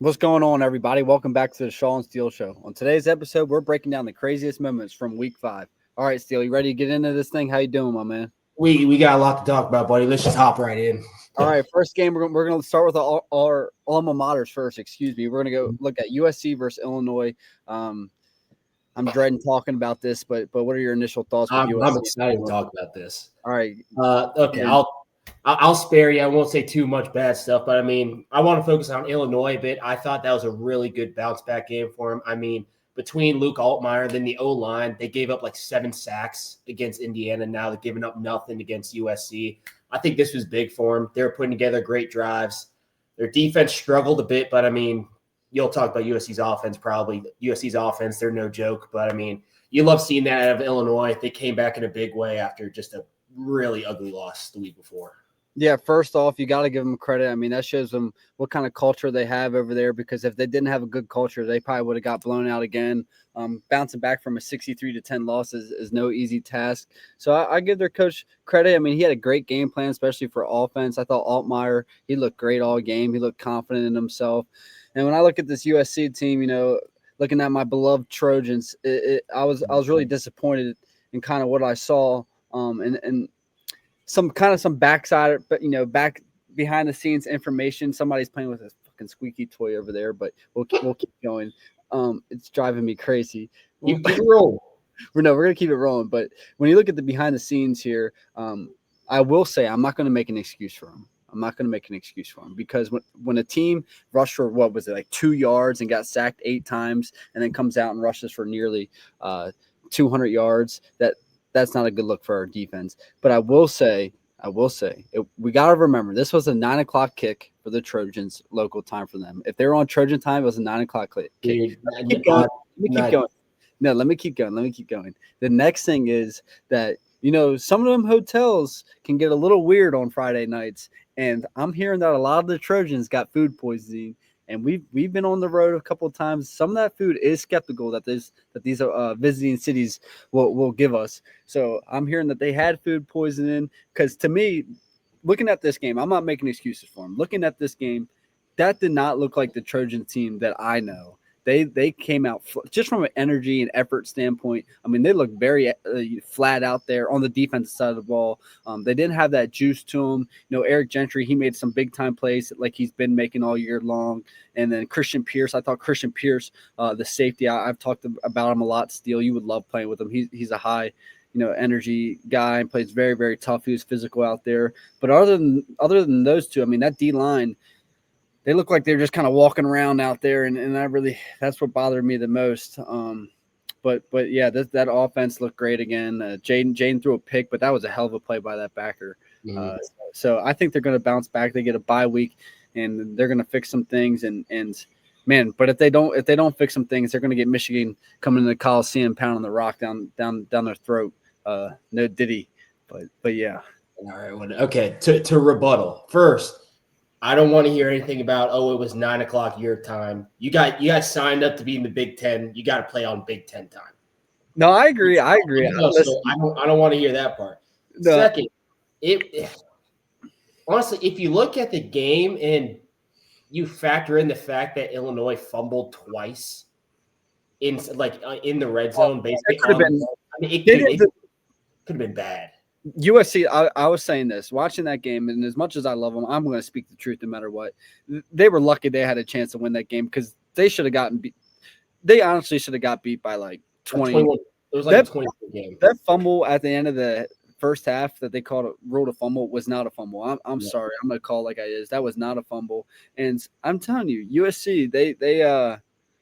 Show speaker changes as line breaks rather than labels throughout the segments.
What's going on, everybody? Welcome back to the Shaw and Steel Show. On today's episode, we're breaking down the craziest moments from Week 5. All right, Steel, you ready to get into this thing? How you doing, my man?
We got a lot to talk about, buddy. Let's just hop right in.
All right, first game, we're going to start with our alma maters first. Excuse me. We're going to go look at USC versus Illinois. I'm dreading talking about this, but what are your initial thoughts with USC?
I'm excited to talk about this.
All right.
Okay, I'll spare you. I won't say too much bad stuff, but I mean, I want to focus on Illinois a bit. I thought that was a really good bounce back game for him. I mean, between Luke Altmaier, then the O-line, they gave up like 7 sacks against Indiana. Now they're giving up nothing against USC. I think this was big for them. They were putting together great drives. Their defense struggled a bit, but I mean, you'll talk about USC's offense probably. USC's offense, they're no joke, but I mean, you love seeing that out of Illinois. They came back in a big way after just a really ugly loss the week before.
Yeah, first off, you got to give them credit. I mean, that shows them what kind of culture they have over there, because if they didn't have a good culture, they probably would have got blown out again. Bouncing back from a 63-10 loss is no easy task. So I give their coach credit. I mean, he had a great game plan, especially for offense. I thought Altmaier, he looked great all game. He looked confident in himself. And when I look at this USC team, looking at my beloved Trojans, I was really disappointed in kind of what I saw. And some backside, but back behind the scenes information. Somebody's playing with a fucking squeaky toy over there, but we'll keep going. It's driving me crazy.
You keep it rolling.
We're gonna keep it rolling. But when you look at the behind the scenes here, I will say I'm not going to make an excuse for him. I'm not going to make an excuse for him, because when a team rushed for, what was it, like 2 yards and got sacked 8 times, and then comes out and rushes for nearly 200 yards, that's not a good look for our defense. But I will say, we got to remember, this was a 9 o'clock kick for the Trojans, local time for them. If they were on Trojan time, it was a 9 o'clock kick. Let me keep going. No, let me keep going. The next thing is that, some of them hotels can get a little weird on Friday nights. And I'm hearing that a lot of the Trojans got food poisoning. And we've been on the road a couple of times. Some of that food is skeptical that these visiting cities will give us. So I'm hearing that they had food poisoning, because to me, looking at this game, I'm not making excuses for them. Looking at this game, that did not look like the Trojan team that I know. They came out just from an energy and effort standpoint. I mean, they looked very flat out there on the defensive side of the ball. They didn't have that juice to them. Eric Gentry, he made some big-time plays like he's been making all year long. And then Christian Pierce, I thought Christian Pierce, the safety, I've talked about him a lot, Steele. You would love playing with him. He's a high energy guy and plays very, very tough. He was physical out there. But other than those two, I mean, that D-line, they look like they're just kind of walking around out there, and that's what bothered me the most. But yeah, that offense looked great again. Jaden threw a pick, but that was a hell of a play by that backer. Mm-hmm. So I think they're going to bounce back. They get a bye week, and they're going to fix some things. And man, but if they don't fix some things, they're going to get Michigan coming to the Coliseum, pounding the rock down their throat. No diddy, but yeah.
All right. Well, okay. To rebuttal first. I don't want to hear anything about, it was 9 o'clock your time. You guys signed up to be in the Big Ten. You got to play on Big Ten time.
No, I agree.
So I don't want to hear that part. No. Second, honestly, if you look at the game and you factor in the fact that Illinois fumbled twice in the red zone, basically, it could have been bad.
USC, I was saying this, watching that game, and as much as I love them, I'm going to speak the truth no matter what. They were lucky they had a chance to win that game, because they should have gotten beat. They honestly should have got beat by like 20. It
was like a 20 game.
That fumble at the end of the first half that they ruled a fumble was not a fumble. I'm sorry. I'm going to call it like I is. That was not a fumble. And I'm telling you, USC, they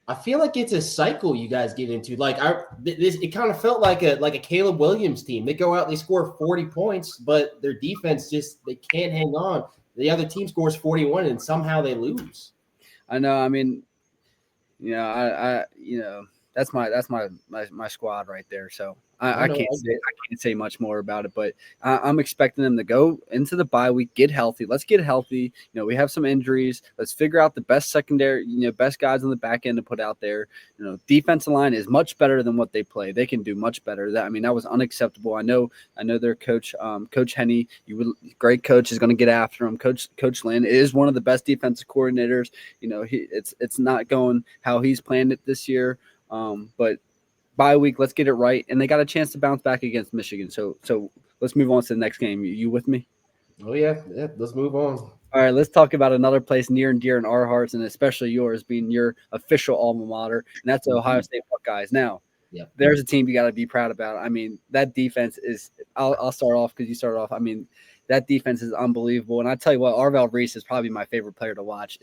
I feel like it's a cycle you guys get into. It kind of felt like a Caleb Williams team. They go out, they score 40 points, but their defense they can't hang on. The other team scores 41, and somehow they lose.
I know. I mean, I that's my squad right there. So I can't say much more about it, but I'm expecting them to go into the bye week, get healthy. Let's get healthy. We have some injuries. Let's figure out the best secondary, best guys on the back end to put out there. Defensive line is much better than what they play. They can do much better. That was unacceptable. I know their coach, Coach Henney, great coach, is going to get after him. Coach Lynn is one of the best defensive coordinators. It's not going how he's planned it this year, but bye week, let's get it right. And they got a chance to bounce back against Michigan. So let's move on to the next game. You with me?
Oh, yeah. Let's move on.
All right, let's talk about another place near and dear in our hearts, and especially yours, being your official alma mater, and that's the Ohio State Buckeyes. Now, there's a team you got to be proud about. I mean, that defense is – I'll start off because you started off. I mean, that defense is unbelievable. And I tell you what, Arvell Reese is probably my favorite player to watch.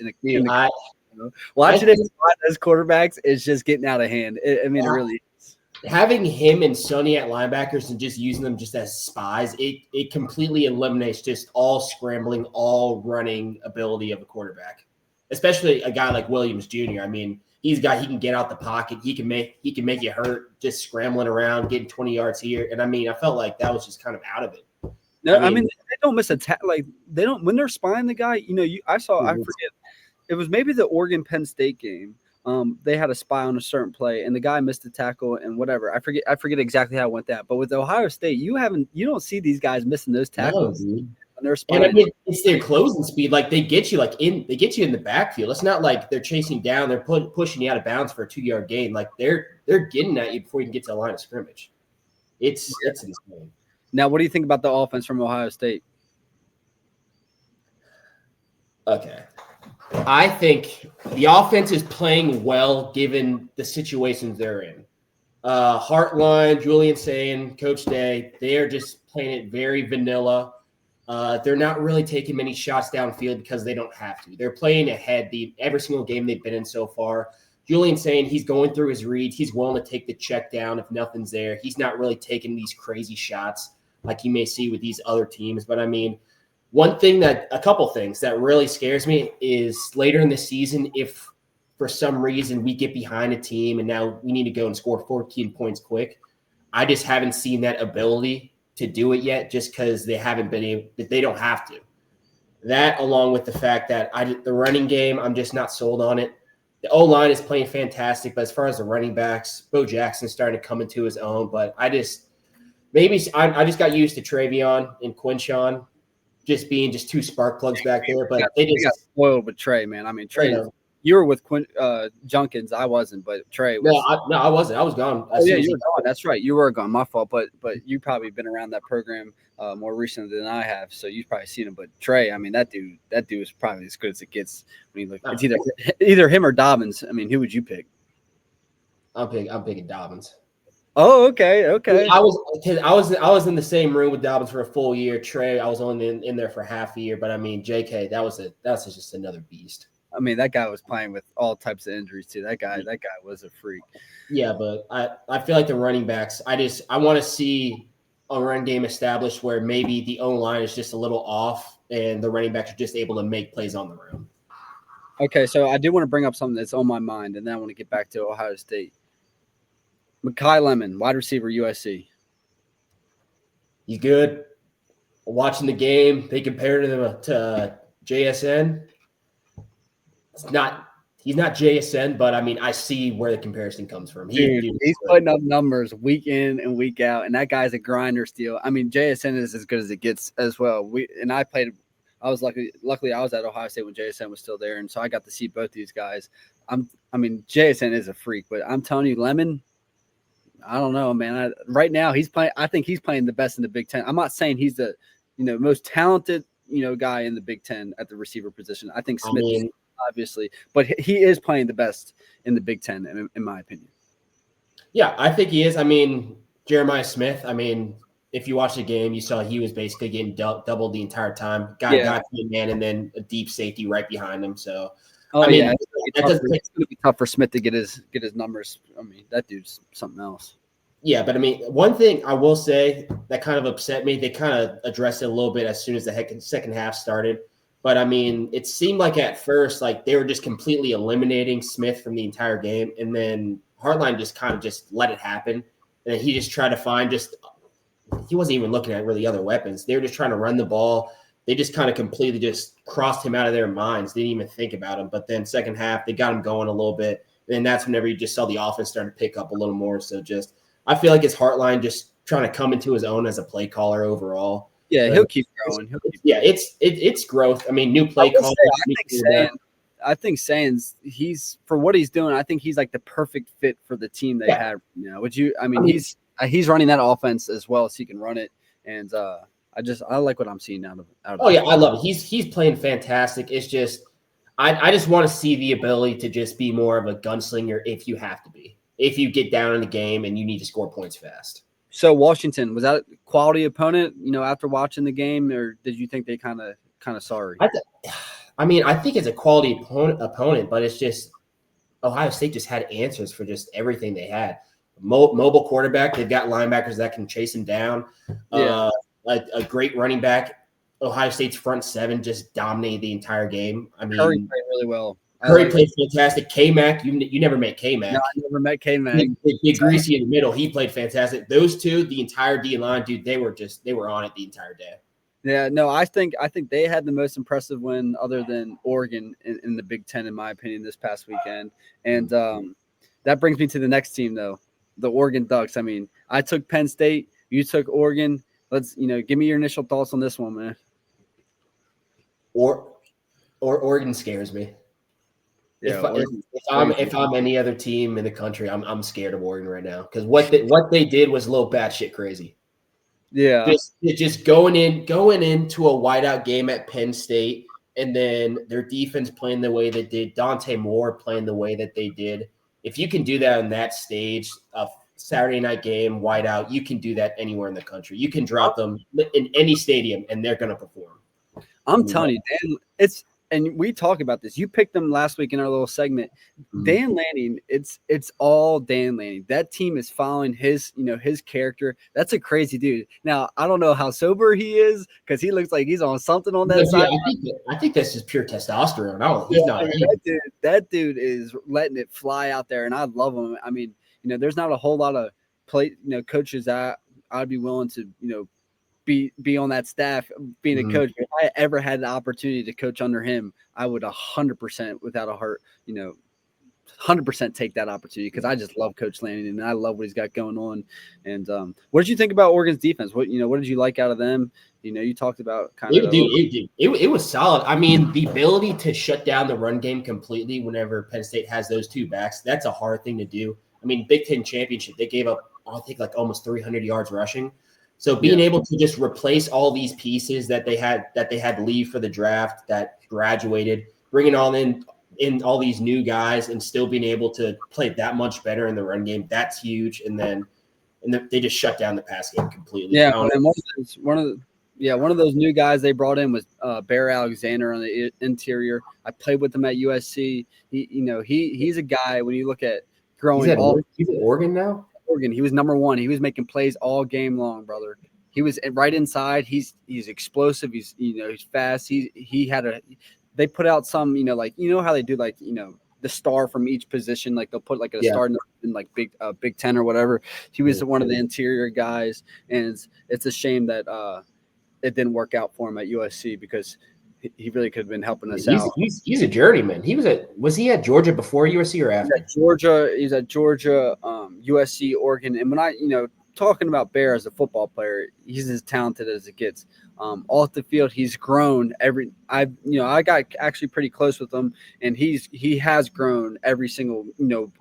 Watching those quarterbacks is just getting out of hand. It really is.
Having him and Sonny at linebackers and just using them just as spies, it completely eliminates just all scrambling, all running ability of a quarterback, especially a guy like Williams Jr. I mean, he's a guy, he can get out the pocket. He can make you hurt just scrambling around, getting 20 yards here. And I mean, I felt like that was just kind of out of it.
No, I mean they don't miss a like they don't when they're spying the guy. I forget. It was maybe the Oregon Penn State game. They had a spy on a certain play, and the guy missed a tackle and whatever. I forget exactly how it went that. But with Ohio State, you don't see these guys missing those tackles.
No, when they're spying. And I mean, it's their closing speed. Like they get you in the backfield. It's not like they're chasing down. They're pushing you out of bounds for a 2-yard gain. Like they're getting at you before you can get to the line of scrimmage. It's insane.
Now, what do you think about the offense from Ohio State?
Okay. I think the offense is playing well given the situations they're in. Hartline, Julian Sayin, Coach Day, they are just playing it very vanilla. They're not really taking many shots downfield because they don't have to. They're playing ahead every single game they've been in so far. Julian Sayin, he's going through his reads. He's willing to take the check down if nothing's there. He's not really taking these crazy shots like you may see with these other teams. But, I mean, a couple things that really scares me is later in the season, if for some reason we get behind a team and now we need to go and score 14 points quick, I just haven't seen that ability to do it yet just because they haven't been able – they don't have to. That along with the fact that the running game, I'm just not sold on it. The O-line is playing fantastic, but as far as the running backs, Bo Jackson's starting to come into his own. But I just got used to Travion and Quinshawn just being just two spark plugs back there. But they got
spoiled with Trey, man. I mean, Trey, you were with Junkins. I wasn't, but Trey was.
No, I wasn't. I was gone.
Oh, yeah, you were gone. That's right. You were gone. My fault. But you probably been around that program more recently than I have, so you've probably seen him. But Trey, I mean, that dude is probably as good as it gets. When you look, it's either him or Dobbins. I mean, who would you pick?
I'm picking Dobbins.
Oh, okay.
I was in the same room with Dobbins for a full year. Trey, I was only in there for half a year. But I mean, JK, that's just another beast.
I mean, that guy was playing with all types of injuries too. That guy was a freak.
Yeah, but I feel like the running backs. I want to see a run game established where maybe the O-line is just a little off and the running backs are just able to make plays on the run.
Okay, so I do want to bring up something that's on my mind, and then I want to get back to Ohio State. Mekhi Lemon, wide receiver, USC.
He's good. Watching the game, they compared him to JSN. He's not JSN, but I mean, I see where the comparison comes from.
He's putting up numbers week in and week out, and that guy's a grinder still. I mean, JSN is as good as it gets as well. I was luckily I was at Ohio State when JSN was still there, and so I got to see both these guys. JSN is a freak, but I'm telling you, Lemon, I don't know, man. Right now he's playing. I think he's playing the best in the Big Ten. I'm not saying he's the most talented guy in the Big Ten at the receiver position. I think Smith is, obviously, but he is playing the best in the Big Ten, in my opinion. Yeah,
I think he is. I mean, Jeremiah Smith. I mean, if you watch the game, you saw he was basically getting doubled the entire time. Got to be a man, and then a deep safety right behind him. So.
It's going to be tough for Smith to get his numbers. I mean, that dude's something else.
Yeah, but I mean, one thing I will say that kind of upset me, they kind of addressed it a little bit as soon as the second half started. But I mean, it seemed like at first, like they were just completely eliminating Smith from the entire game. And then Hartline just kind of just let it happen. and he just tried to find he wasn't even looking at really other weapons. They were just trying to run the ball. They just kind of completely just crossed him out of their minds. Didn't even think about him. But then second half, they got him going a little bit. And that's whenever you just saw the offense starting to pick up a little more. So I feel like his Hartline just trying to come into his own as a play caller overall.
Yeah,
But
he'll keep growing.
It's growth. I mean, new play caller.
I think Sands, he's for what he's doing. I think he's like the perfect fit for the team they have right now. He's running that offense as well as he can run it, and I like what I'm seeing out of.
I love it. He's playing fantastic. It's just I just want to see the ability to just be more of a gunslinger if you have to be. If you get down in the game and you need to score points fast.
So Washington, was that a quality opponent, after watching the game, or did you think they kind of sorry?
I think it's a quality opponent, but it's just Ohio State just had answers for just everything they had. Mobile quarterback. They've got linebackers that can chase him down.
Yeah.
A great running back. Ohio State's front seven just dominated the entire game. I mean,
Curry played really well.
Curry played fantastic. K-Mac, you never met K-Mac.
No, I never met K-Mac.
Big Greasy in the middle. He played fantastic. Those two, the entire D line, dude, they were on it the entire day.
Yeah, no, I think they had the most impressive win other than Oregon in the Big Ten, in my opinion, this past weekend. And that brings me to the next team, though, the Oregon Ducks. I mean, I took Penn State. You took Oregon. Let's, give me your initial thoughts on this one, man.
Or Oregon scares me.
Yeah,
if I'm any other team in the country, I'm scared of Oregon right now because what they did was a little batshit crazy.
Yeah,
just going into a whiteout game at Penn State, and then their defense playing the way they did, Dante Moore playing the way that they did. If you can do that on that stage, a Saturday night game, whiteout, you can do that anywhere in the country. You can drop them in any stadium, and they're going to perform.
I'm telling you, Dan, and we talk about this. You picked them last week in our little segment. Mm-hmm. Dan Lanning, it's all Dan Lanning. That team is following his character. That's a crazy dude. Now, I don't know how sober he is because he looks like he's on something on that side.
I think that's just pure testosterone.
That dude is letting it fly out there, and I love him. I mean, there's not a whole lot of coaches that I'd be willing to, be on that staff being a coach. If I ever had the opportunity to coach under him, I would 100% without a heart, 100% take that opportunity because I just love Coach Lanning and I love what he's got going on. And what did you think about Oregon's defense? What did you like out of them? You talked about
it was solid. I mean, the ability to shut down the run game completely whenever Penn State has those two backs, that's a hard thing to do. I mean, Big Ten championship, they gave up, I think, like almost 300 yards rushing. So being able to just replace all these pieces that they had leave for the draft, that graduated, bringing all in all these new guys, and still being able to play that much better in the run game, that's huge. And they just shut down the pass game completely.
Yeah, and one of those new guys they brought in was Bear Alexander on the interior. I played with him at USC. He's a guy when you look at growing.
He's at Oregon now.
Oregon. He was number one. He was making plays all game long, brother. He was right inside. He's explosive. He's fast. They put out some, how they do the star from each position. Like they'll put a star in like Big Ten or whatever. He was one of the interior guys, and it's a shame that it didn't work out for him at USC because he really could have been helping us out.
He's a journeyman. Was he at Georgia before USC or after?
He's at Georgia, USC, Oregon. And when I, talking about Bear as a football player, he's as talented as it gets. Off the field, he's grown I got actually pretty close with him, and he has grown every single,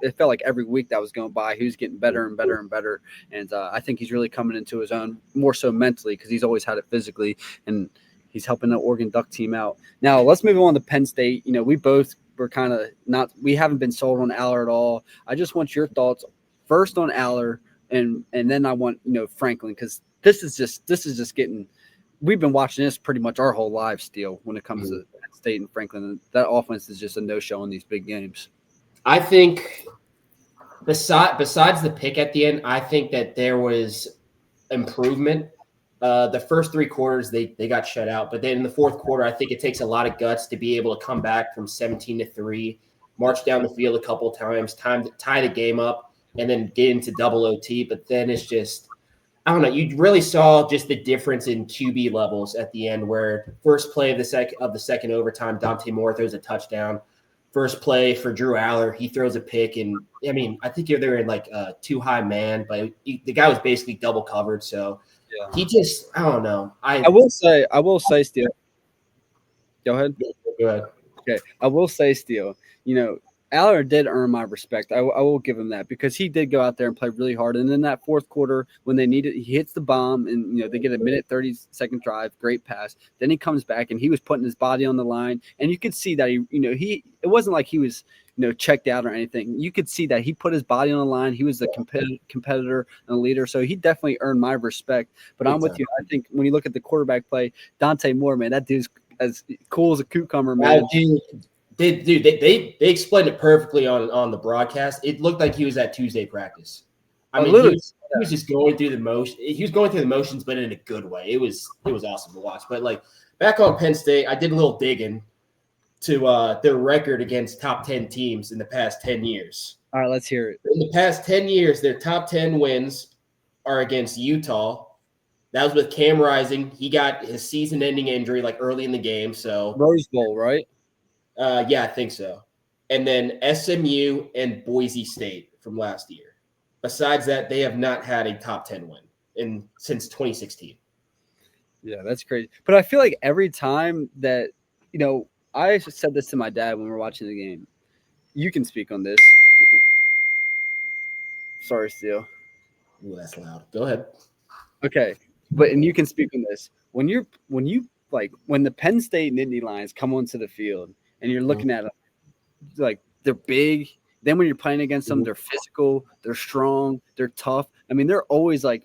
it felt like every week that was going by, he was getting better and better and better. And I think he's really coming into his own more so mentally because he's always had it physically, and he's helping the Oregon Duck team out. Now let's move on to Penn State. We both were kind of we haven't been sold on Aller at all. I just want your thoughts first on Aller, and then I want Franklin, because this is just getting. We've been watching this pretty much our whole lives still when it comes to Penn State and Franklin. And that offense is just a no-show in these big games.
I think besides the pick at the end, I think that there was improvement. The first three quarters, they got shut out. But then in the fourth quarter, I think it takes a lot of guts to be able to come back from 17-3, march down the field a couple of times, time to tie the game up. and then get into double OT. But then it's just, I don't know. You really saw just the difference in QB levels at the end, where first play of the second overtime, Dante Moore throws a touchdown. First play for Drew Aller, he throws a pick, and I mean, I think they were in like too high man, but the guy was basically double covered. So he just, I don't know.
I will say, Steele. Go ahead.
Go ahead.
Okay, I will say, Steele. Aller did earn my respect. I will give him that because he did go out there and play really hard. And in that fourth quarter, when they needed, he hits the bomb, and they get a minute 30-second drive, great pass. Then he comes back and he was putting his body on the line, and you could see that it wasn't like he was checked out or anything. You could see that he put his body on the line. He was the competitor and a leader, so he definitely earned my respect. But I'm with you. I think when you look at the quarterback play, Dante Moore, man, that dude's as cool as a cucumber, man.
They explained it perfectly on the broadcast. It looked like he was at Tuesday practice. I mean, he was just going through the motion. He was going through the motions, but in a good way. It was awesome to watch. But like back on Penn State, I did a little digging to their record against top 10 teams in the past 10 years.
All right, let's hear it.
In the past 10 years, their top 10 wins are against Utah. That was with Cam Rising. He got his season-ending injury like early in the game. So
Rose Bowl, right?
Yeah, I think so. And then SMU and Boise State from last year. Besides that, they have not had a top 10 win since 2016.
Yeah, that's crazy. But I feel like every time that, I said this to my dad when we were watching the game. You can speak on this. Sorry, Steele.
Ooh, that's loud. Go ahead.
Okay. And you can speak on this. When the Penn State Nittany Lions come onto the field and you're looking at them, like they're big. Then when you're playing against them, they're physical, they're strong, they're tough. I mean, they're always like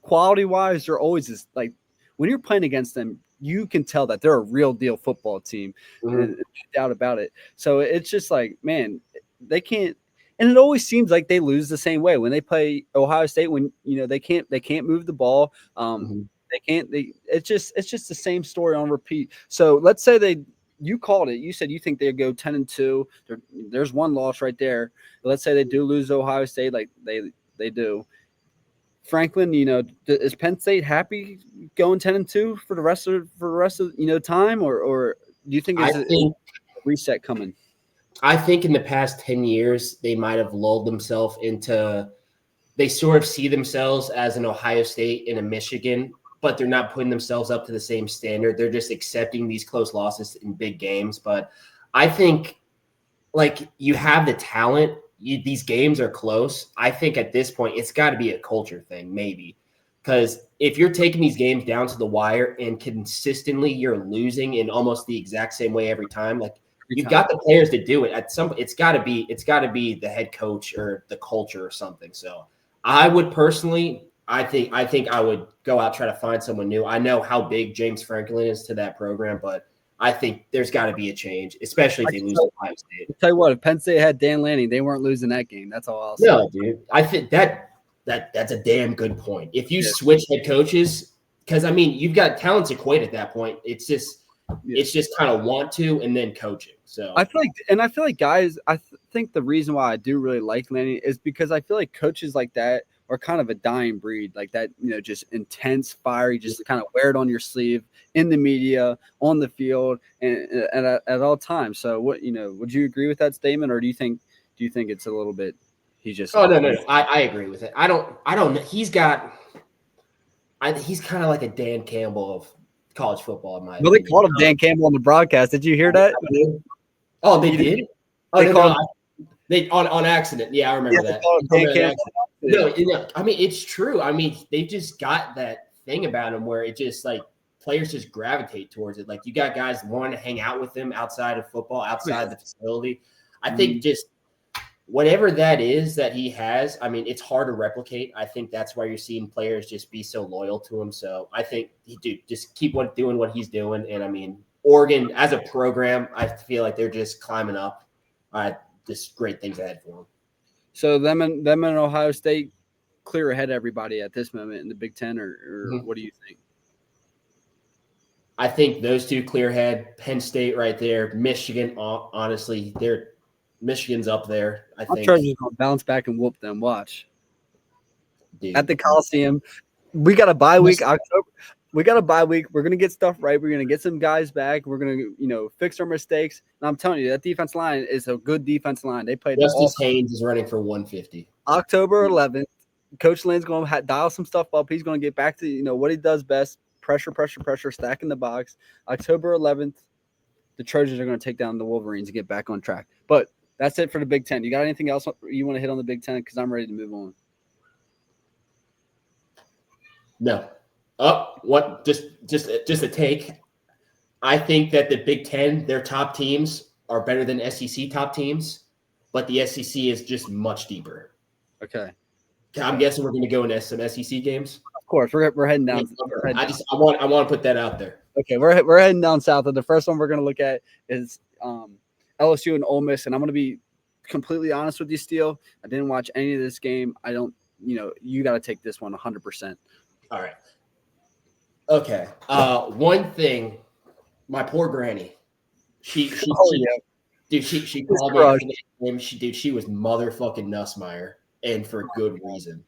quality-wise, they're always just like when you're playing against them, you can tell that they're a real deal football team. No doubt about it. So it's just like, man, they can't. And it always seems like they lose the same way when they play Ohio State. When they can't move the ball. They can't. It's just the same story on repeat. So let's say you called it. You said you think they go 10-2. There's one loss right there. Let's say they do lose Ohio State, like they do. Franklin, is Penn State happy going 10-2 for the rest of time, or do you think it's a reset coming?
I think in the past 10 years, they might have lulled themselves into – they sort of see themselves as an Ohio State and a Michigan, but they're not putting themselves up to the same standard. They're just accepting these close losses in big games. But I think, like, you have the talent. These games are close. I think at this point, it's got to be a culture thing, maybe. Because if you're taking these games down to the wire and consistently you're losing in almost the exact same way every time, like, you've got the players to do it. It's got to be the head coach or the culture or something. So I would personally, I think I would go out, try to find someone new. I know how big James Franklin is to that program, but I think there's got to be a change, especially if they lose Ohio State.
I'll tell you what, if Penn State had Dan Lanning, they weren't losing that game. That's all I'll say.
No, dude. I think that's a damn good point. If you switch head coaches, because I mean, you've got talents equate at that point. It's just kind of want to and then coaching. So
I feel like guys, I think the reason why I do really like Lanning is because I feel like coaches like that are kind of a dying breed, like that, just intense, fiery, just kind of wear it on your sleeve in the media, on the field, and at all times. So what, would you agree with that statement, or do you think it's a little bit? He's just.
Oh no. I agree with it. I don't. He's kind of like a Dan Campbell of college football, in my opinion.
They called him Dan Campbell on the broadcast. Did you hear that?
Oh, they did. They on accident. Yeah, I remember that.
Dan Campbell.
No, I mean, it's true. I mean, they just got that thing about him where it just like players just gravitate towards it. Like you got guys wanting to hang out with him outside of football, outside the facility. I think just whatever that is that he has, I mean, it's hard to replicate. I think that's why you're seeing players just be so loyal to him. So I think, just keep doing what he's doing. And I mean, Oregon as a program, I feel like they're just climbing up. Just great things ahead for them.
So them and Ohio State clear ahead of everybody at this moment in the Big Ten, or what do you think?
I think those two clear ahead. Penn State right there. Michigan, honestly, Michigan's up there, I
Our
think.
Trojans gonna bounce back and whoop them. Watch
Dude.
at the Coliseum. We got a bye week. October. We got a bye week. We're gonna get stuff right. We're gonna get some guys back. We're gonna fix our mistakes. And I'm telling you, that defense line is a good defense line. They played
Justice Haynes is running for 150.
October 11th. Coach Lynn's going to dial some stuff up. He's going to get back to what he does best: pressure, stacking the box. October 11th, the Trojans are going to take down the Wolverines and get back on track. But that's it for the Big Ten. You got anything else you want to hit on the Big Ten? Because I'm ready to move on.
No. What? Just a take. I think that the Big Ten, their top teams are better than SEC top teams, but the SEC is just much deeper.
Okay.
I'm guessing we're going to go into some SEC games.
Of course, we're heading down.
I want to put that out there.
Okay, we're heading down south, and the first one we're going to look at is LSU and Ole Miss, and I'm going to be completely honest with you, Steele. I didn't watch any of this game. I don't. You got to take this one 100%.
All right. Okay. One thing, my poor granny. She called me. She was motherfucking Nussmeier, and for good reason.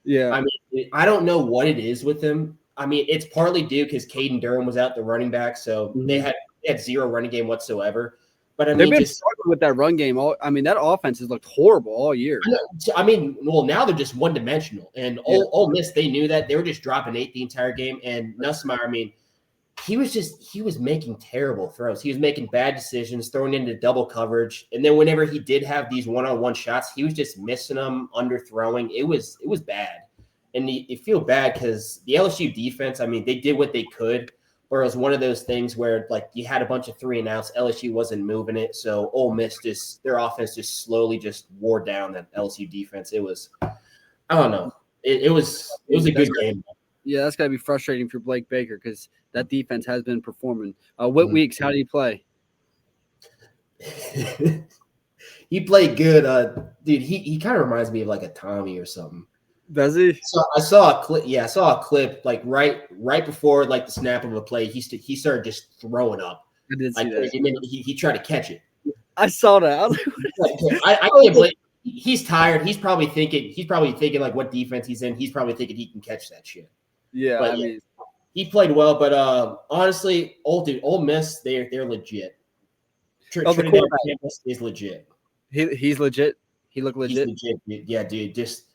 Yeah.
I mean, I don't know what it is with him. I mean, it's partly due because Caden Durham was out the running back, so they had zero running game whatsoever. But I mean,
they've been struggling with that run game. That offense has looked horrible all year.
I mean, well, now they're just one dimensional, and Ole Miss, they knew that. They were just dropping 8 the entire game. And Nussmeier, I mean, he was making terrible throws. He was making bad decisions, throwing into double coverage, and then whenever he did have these one-on-one shots, he was just missing them, underthrowing. It was bad, and you feel bad because the LSU defense. I mean, they did what they could. Or it was one of those things where, like, you had a bunch of 3 and outs. LSU wasn't moving it, so Ole Miss their offense just slowly just wore down that LSU defense. It was, I don't know, it was a good game.
Yeah, that's gotta be frustrating for Blake Baker because that defense has been performing. What weeks? How do you play?
He played good, dude. He kind of reminds me of like a Tommy or something.
Does he?
So I saw a clip. Yeah, I saw a clip like right before like the snap of a play. He started just throwing up.
I did see that.
And then he tried to catch it.
I saw that.
I can't blame. He's tired. He's probably thinking like what defense he's in. He's probably thinking he can catch that shit.
Yeah,
but,
I mean,
he played well. But honestly, Ole Miss, they're legit. Trinidad campus is legit.
He's legit. He looked legit.
He's legit. Yeah, dude. Just.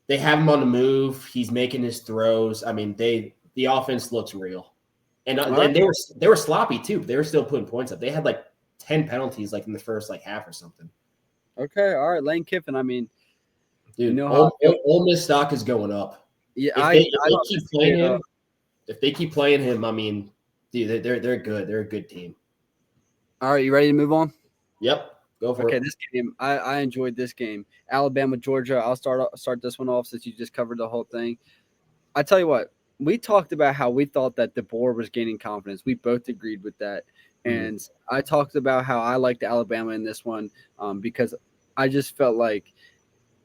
They have him on the move. He's making his throws. I mean, the offense looks real, and they were sloppy too. They were still putting points up. They had like 10 penalties like in the first like half or something.
Okay, all right, Lane Kiffin. I mean,
dude, Ole Miss stock is going up.
Yeah,
if they keep playing him, I mean, dude, they're good. They're a good team.
All right, you ready to move on?
Yep. Go for it.
Okay, this game, I enjoyed this game. Alabama, Georgia. I'll start this one off since you just covered the whole thing. I tell you what, we talked about how we thought that DeBoer was gaining confidence. We both agreed with that. And I talked about how I liked Alabama in this one because I just felt like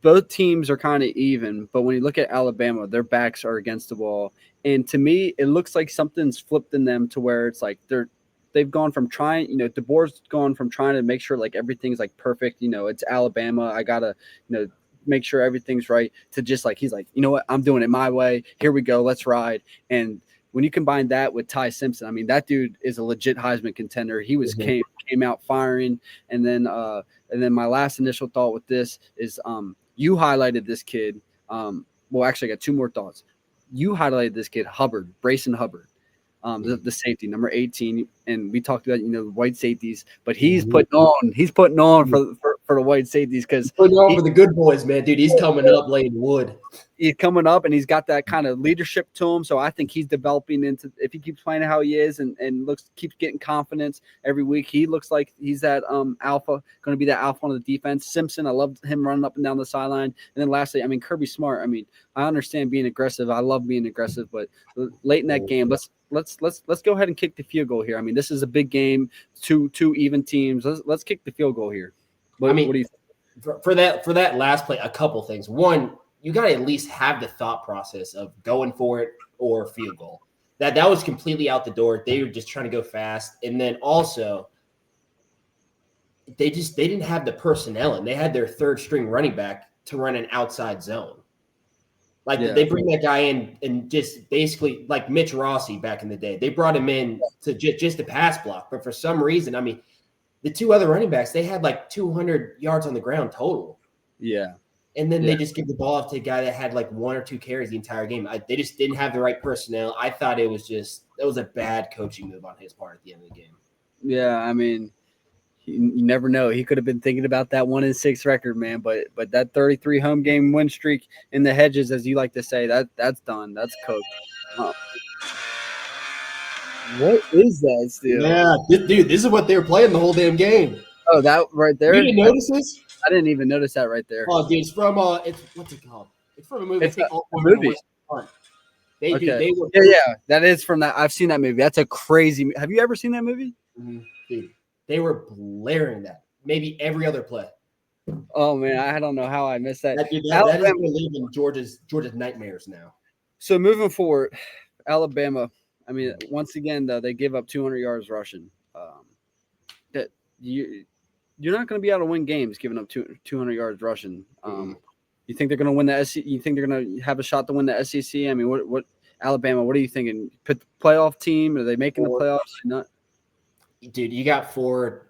both teams are kind of even. But when you look at Alabama, their backs are against the wall. And to me, it looks like something's flipped in them to where it's like they've gone from trying, DeBoer's gone from trying to make sure like everything's like perfect. It's Alabama. I got to, make sure everything's right to just like, he's like, you know what, I'm doing it my way. Here we go. Let's ride. And when you combine that with Ty Simpson, I mean, that dude is a legit Heisman contender. He was came out firing. And then my last initial thought with this is you highlighted this kid. Well, actually I got 2 more thoughts. You highlighted this kid, Brayson Hubbard. The safety, number 18, and we talked about white safeties, but he's putting on for the white safeties because
putting on for the good boys, man, dude. He's coming up laying wood.
He's coming up and he's got that kind of leadership to him. So I think he's developing into, if he keeps playing how he is and keeps getting confidence every week, he looks like he's that alpha, going to be that alpha on the defense. Simpson, I love him running up and down the sideline. And then lastly, I mean, Kirby Smart. I mean, I understand being aggressive. I love being aggressive, but late in that game, let's go ahead and kick the field goal here. I mean, this is a big game, two even teams. Let's kick the field goal here. What do you think?
For that last play? A couple things. One, you got to at least have the thought process of going for it or field goal. That was completely out the door. They were just trying to go fast. And then also, they didn't have the personnel, and they had their third string running back to run an outside zone. Like they bring that guy in and just basically like Mitch Rossi back in the day. They brought him in to just a pass block, but for some reason, I mean, the two other running backs, they had like 200 yards on the ground total.
Yeah.
And then they just give the ball off to a guy that had like 1 or 2 carries the entire game. They just didn't have the right personnel. I thought it was a bad coaching move on his part at the end of the game.
Yeah, I mean, you never know. He could have been thinking about that 1-6 record, man. But that 33 home game win streak in the hedges, as you like to say, that's done. That's cooked. What is that still?
Yeah, dude, this is what they were playing the whole damn game.
Oh, that right there.
You didn't notice this?
I didn't even notice that right there.
Oh, dude, it's from what's it called? It's from a movie.
It's a movie. Yeah, that is from that. I've seen that movie. That's a crazy. Have you ever seen that movie?
Mm-hmm. Dude, they were blaring that maybe every other play.
Oh man, I don't know how I missed that.
That is going to live in Georgia's nightmares now.
So moving forward, Alabama. I mean, once again, though, they give up 200 yards rushing. That you're not going to be able to win games giving up 200 yards rushing. You think they're going to win the SEC? You think they're going to have a shot to win the SEC? I mean, what Alabama? What are you thinking? Put the playoff team? Are they making the playoffs? Not.
Dude, you got four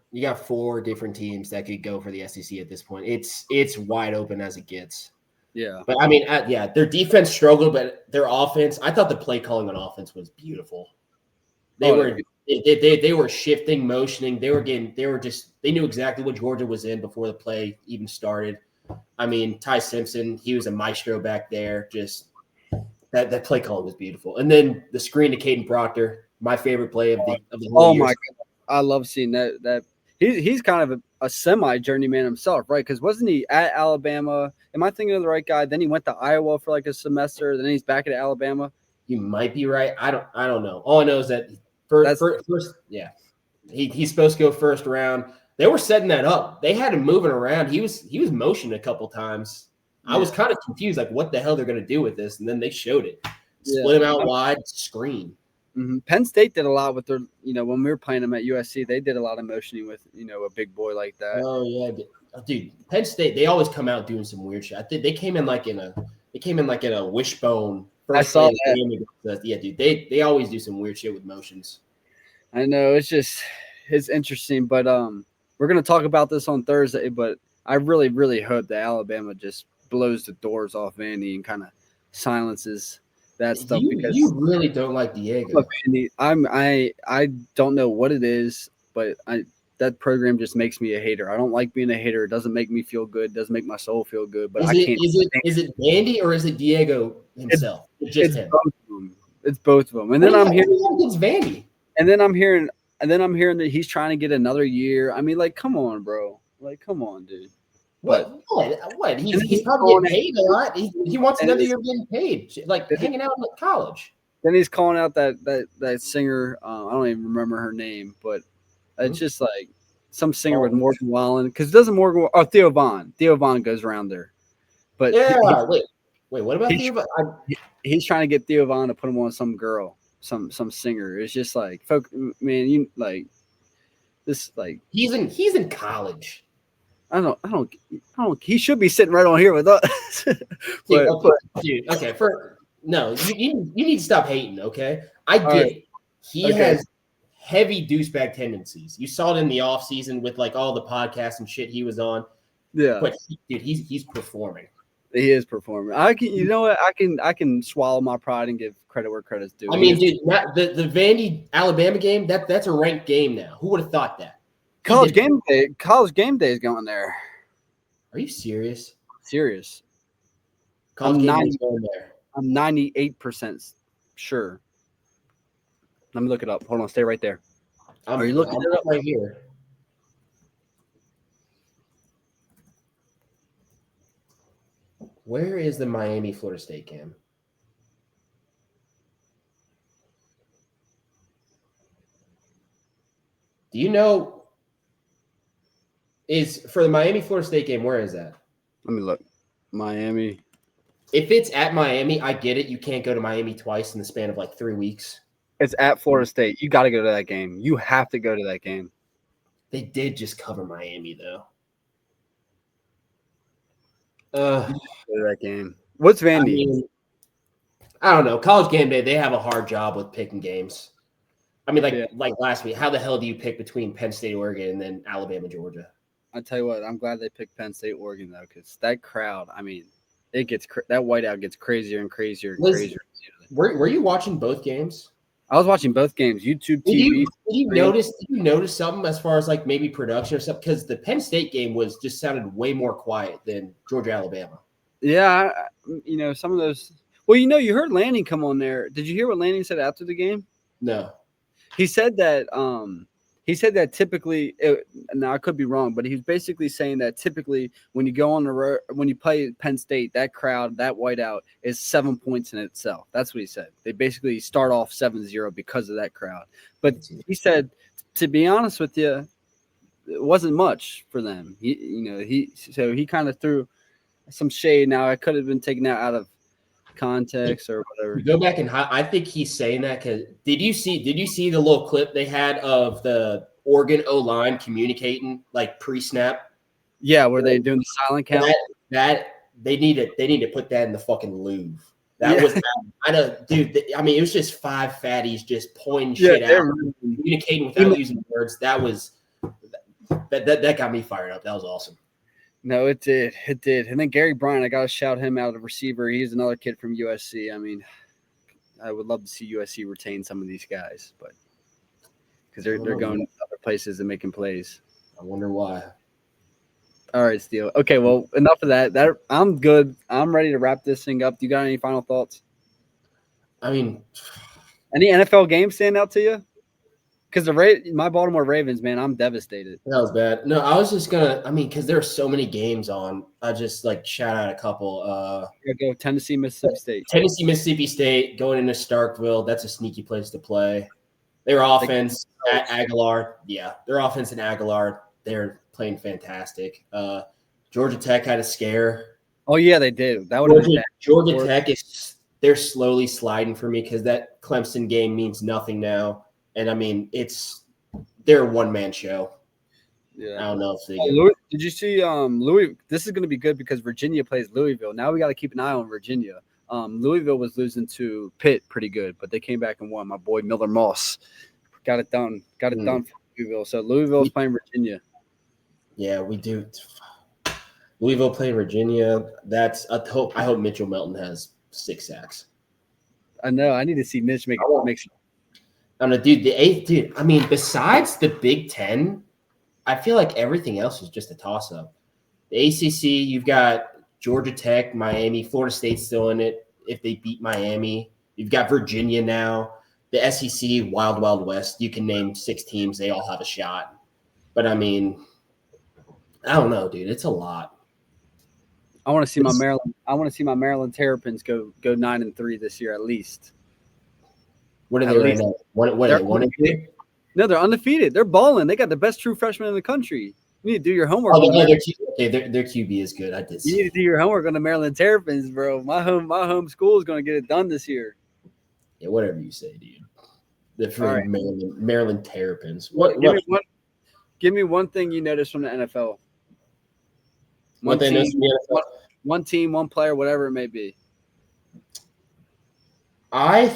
different teams that could go for the SEC at this point. It's wide open as it gets.
Yeah,
but I mean, their defense struggled, but their offense. I thought the play calling on offense was beautiful. They were shifting, motioning. They knew exactly what Georgia was in before the play even started. I mean, Ty Simpson, he was a maestro back there. Just that play calling was beautiful. And then the screen to Caden Proctor, my favorite play of the whole year.
My God. I love seeing that. He's kind of a semi-journeyman himself, right? Because wasn't he at Alabama? Am I thinking of the right guy? Then he went to Iowa for like a semester. Then he's back at Alabama.
You might be right. I don't know. All I know is that first he's supposed to go first round. They were setting that up. They had him moving around. He was motioning a couple times. Yeah. I was kind of confused, like what the hell they're going to do with this, and then they showed it. Split him out wide, screen.
Mm-hmm. Penn State did a lot with their, when we were playing them at USC, they did a lot of motioning with, a big boy like that.
Oh yeah, dude. Penn State, they always come out doing some weird shit. I think they came in like in a wishbone.
I saw that.
Yeah, dude. They always do some weird shit with motions.
I know it's interesting, but we're gonna talk about this on Thursday. But I really, really hope that Alabama just blows the doors off Vandy and kind of silences that stuff, because
you really don't like Diego.
Look, Andy, I don't know what it is, but that program just makes me a hater. I don't like being a hater. It doesn't make me feel good. It doesn't make my soul feel good. But
is it Vandy or is it Diego himself?
It's both of them. It's both of them. And then I'm hearing
against Vandy.
And then I'm hearing that he's trying to get another year. I mean, like, come on, bro. Like, come on, dude.
What? He's probably getting paid a lot. He wants another year getting paid, like hanging out in college.
Then he's calling out that singer. I don't even remember her name, but it's just like some singer with Morgan Wallen. Because doesn't Morgan? Oh, Theo Vaughn. Theo Vaughn goes around there. But
wait. What about Theo Vaughn?
He's trying to get Theo Vaughn to put him on some girl, some singer. It's just like, man, you like this. Like
he's in college.
I don't. He should be sitting right on here with us.
Dude, okay. You need to stop hating. Okay, I get it. He has heavy douchebag tendencies. You saw it in the offseason with like all the podcasts and shit he was on.
Yeah,
but he's performing.
He is performing. I can swallow my pride and give credit where credit's due.
I mean, dude, the Vandy Alabama game that's a ranked game now. Who would have thought that?
College game day is going there.
Are you serious?
Serious.
College game day is going there.
I'm 98% sure. Let me look it up. Hold on, stay right there. Are you looking it up
right here? Where is the Miami Florida State game? Do you know? Is for the Miami Florida State game, where is that?
Let me look. Miami.
If it's at Miami, I get it. You can't go to Miami twice in the span of like 3 weeks.
It's at Florida State. You got to go to that game. You have to go to that game.
They did just cover Miami, though.
That game. What's Vandy?
I don't know. College Game Day, they have a hard job with picking games. I mean, like last week, how the hell do you pick between Penn State, Oregon, and then Alabama, Georgia?
I tell you what, I'm glad they picked Penn State, Oregon though, because that crowd. I mean, it gets that whiteout gets crazier and crazier and crazier.
Were you watching both games?
I was watching both games. YouTube TV.
Did you notice something as far as like maybe production or something? Because the Penn State game just sounded way more quiet than Georgia, Alabama.
Yeah, some of those. Well, you heard Lanning come on there. Did you hear what Lanning said after the game?
No.
He said that. Typically, now I could be wrong, but he was basically saying that typically when you go on the road, when you play Penn State, that crowd, that whiteout is 7 points in itself. That's what he said. They basically start off 7-0 because of that crowd. But he said, to be honest with you, it wasn't much for them. He kind of threw some shade. Now it could have been taken out of context or whatever.
Go back and I think he's saying that because did you see the little clip they had of the Oregon O-line communicating like pre-snap?
Yeah, were they doing the silent count?
That they need to put that in the fucking Louvre. That was I know, dude. I mean, it was just five fatties just pointing shit out, communicating without using words. That got me fired up. That was awesome.
No, it did. It did. And then Gary Bryant, I got to shout him out, the receiver. He's another kid from USC. I mean, I would love to see USC retain some of these guys, but because they're going to other places and making plays.
I wonder why.
All right, Steele. Okay, well, enough of that. I'm good. I'm ready to wrap this thing up. Do you got any final thoughts? I
mean,
any NFL games stand out to you? Because my Baltimore Ravens, man, I'm devastated.
That was bad. No, I was just because there are so many games on. I just shout out a couple.
Go Tennessee, Mississippi State.
Tennessee, Mississippi State going into Starkville. That's a sneaky place to play. Their offense at Aguilar, their offense in Aguilar, they're playing fantastic. Georgia Tech had a scare.
Oh yeah, they did. That would
Georgia Tech they're slowly sliding for me because that Clemson game means nothing now. And I mean, they're a one-man show. Yeah, I don't know if they.
Did you see Louis? This is going to be good because Virginia plays Louisville. Now we got to keep an eye on Virginia. Louisville was losing to Pitt pretty good, but they came back and won. My boy Miller Moss got it done. Got it done for Louisville. So Louisville is playing Virginia.
Yeah, we do. Louisville playing Virginia. I hope Mitchell Melton has 6 sacks.
I know. I need to see Mitch make.
I don't know, dude. The 8th, dude. I mean, besides the Big Ten, I feel like everything else is just a toss-up. The ACC, you've got Georgia Tech, Miami, Florida State's still in it if they beat Miami. You've got Virginia now. The SEC, Wild Wild West. You can name 6 teams. They all have a shot. But, I mean, I don't know, dude. It's a lot.
I want to see my Maryland Terrapins go 9-3 this year at least.
What are they right now? What are they? 1-2?
No, they're undefeated. They're balling. They got the best true freshman in the country. You need to do your homework.
Their QB is good. I did.
You need to do your homework on the Maryland Terrapins, bro. My home school is going to get it done this year.
Yeah, whatever you say, dude. The freaking Maryland Terrapins.
Give me one thing you noticed from the NFL. One team, one player, whatever it may be.
I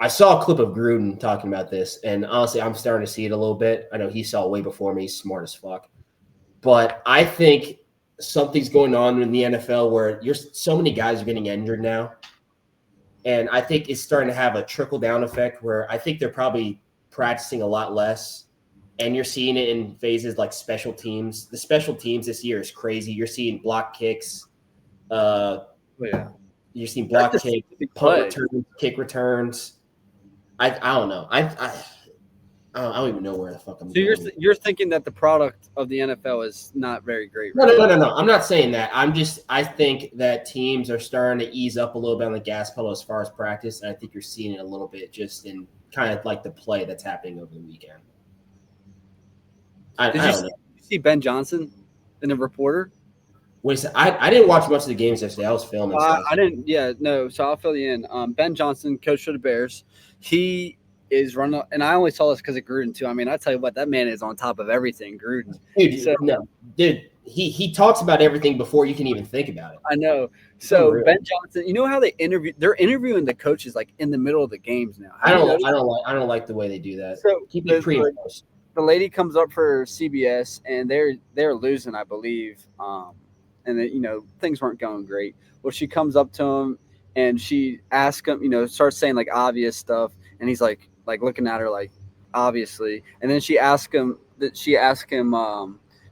saw a clip of Gruden talking about this, and honestly, I'm starting to see it a little bit. I know he saw it way before me. He's smart as fuck. But I think something's going on in the NFL where so many guys are getting injured now. And I think it's starting to have a trickle-down effect where I think they're probably practicing a lot less. And you're seeing it in phases like special teams. The special teams this year is crazy. You're seeing block kicks. You're seeing block kicks, punt returns, kick returns. I don't know. I don't even know where the fuck I'm going.
So you're thinking that the product of the NFL is not very great.
Right? No. I'm not saying that. I think that teams are starting to ease up a little bit on the gas pedal as far as practice, and I think you're seeing it a little bit just in kind of like the play that's happening over the weekend. I don't know.
Did you see Ben Johnson in The Reporter?
Wait a second. I didn't watch much of the games yesterday. I was filming.
I didn't. Yeah, no. So I'll fill you in. Ben Johnson, coach for the Bears. He is running, and I only saw this because of Gruden too. I mean, I tell you what, that man is on top of everything, Gruden.
Dude, he talks about everything before you can even think about it.
I know.
It's
So
unreal.
Ben Johnson, you know how they're interviewing the coaches like in the middle of the games now.
I don't like the way they do that.
So
Keep it pre and post.
the lady comes up for CBS and they're losing, I believe. And then, things weren't going great. Well, she comes up to him and she asks him, starts saying like obvious stuff, and he's like looking at her like obviously, and then she asks him,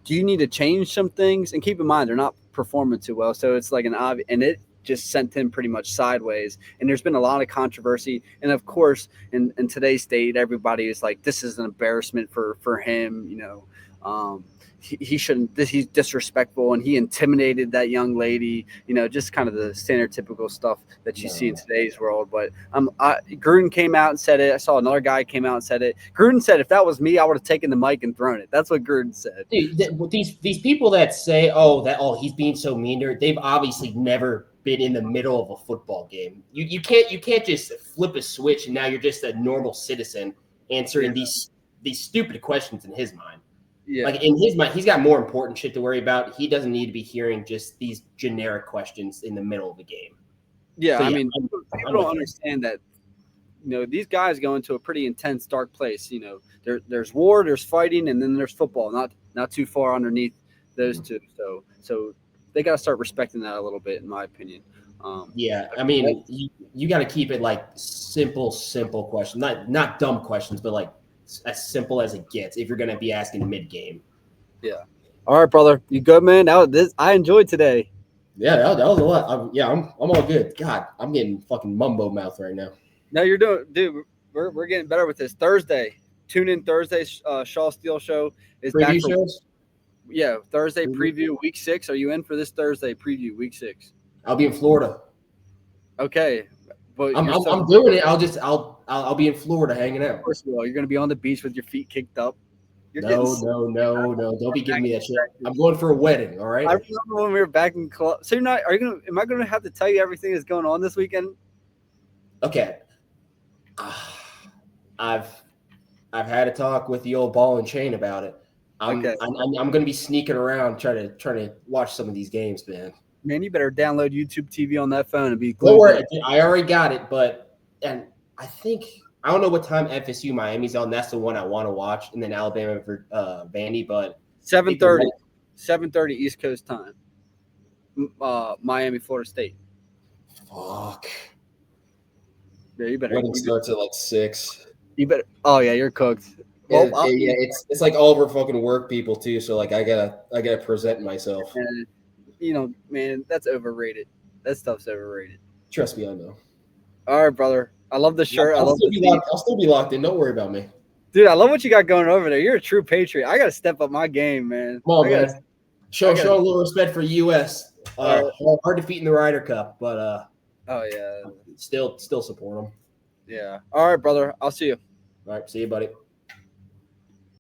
do you need to change some things? And keep in mind, they're not performing too well, so it's like an obvious, and it just sent him pretty much sideways. And there's been a lot of controversy, and of course, in today's state, everybody is like, this is an embarrassment for him. He shouldn't. He's disrespectful, and he intimidated that young lady. Just kind of the standard typical stuff that you see in today's world. But Gruden came out and said it. I saw another guy came out and said it. Gruden said, if that was me, I would have taken the mic and thrown it. That's what Gruden said.
Dude, these people that say, he's being so mean, they've obviously never been in the middle of a football game. You can't just flip a switch and now you're just a normal citizen answering these stupid questions in his mind. Yeah. Like in his mind, he's got more important shit to worry about. He doesn't need to be hearing just these generic questions in the middle of the game.
Yeah, so, people don't understand that. These guys go into a pretty intense, dark place. There's war, there's fighting, and then there's football. Not too far underneath those two. So they got to start respecting that a little bit, in my opinion.
You got to keep it like simple questions, not dumb questions, but like as simple as it gets if you're going to be asking mid-game.
Yeah. All right, brother. You good, man? I enjoyed today.
Yeah, that was a lot. I'm all good. God, I'm getting fucking mumbo mouth right now.
No, you're doing, dude. We're getting better with this. Thursday. Tune in Thursday. Shaw Steel Show is
preview back for shows.
Yeah, Thursday preview week 6. Are you in for this Thursday preview week 6?
I'll be in Florida.
Okay. But
I'm doing it. I'll be in Florida hanging out.
First of all, you're going to be on the beach with your feet kicked up.
No. Don't be giving me that shit. I'm going for a wedding, all right?
I remember when we were back in club. So am I going to have to tell you everything that's going on this weekend?
Okay. I've had a talk with the old ball and chain about it. I'm going to be sneaking around trying to watch some of these games, man.
Man, you better download YouTube TV on that phone and be.
Don't worry, I already got it, and I think I don't know what time FSU Miami's on. That's the one I want to watch, and then Alabama for Vandy. But
7:30 East Coast time. Miami, Florida State.
Fuck.
Yeah, you better.
Wedding starts at like 6.
You better. Oh yeah, you're cooked.
Well, it's like all of our fucking work people too. So like I gotta present myself.
And, man, that's overrated. That stuff's overrated.
Trust me, I know.
All right, brother. I love the shirt. I'll
still be locked in. Don't worry about me.
Dude, I love what you got going over there. You're a true patriot. I got to step up my game, man.
Come on, man. Show a little respect for U.S. Hard defeat in the Ryder Cup, but
oh yeah,
still support them.
Yeah. All right, brother. I'll see you.
All right, see you, buddy.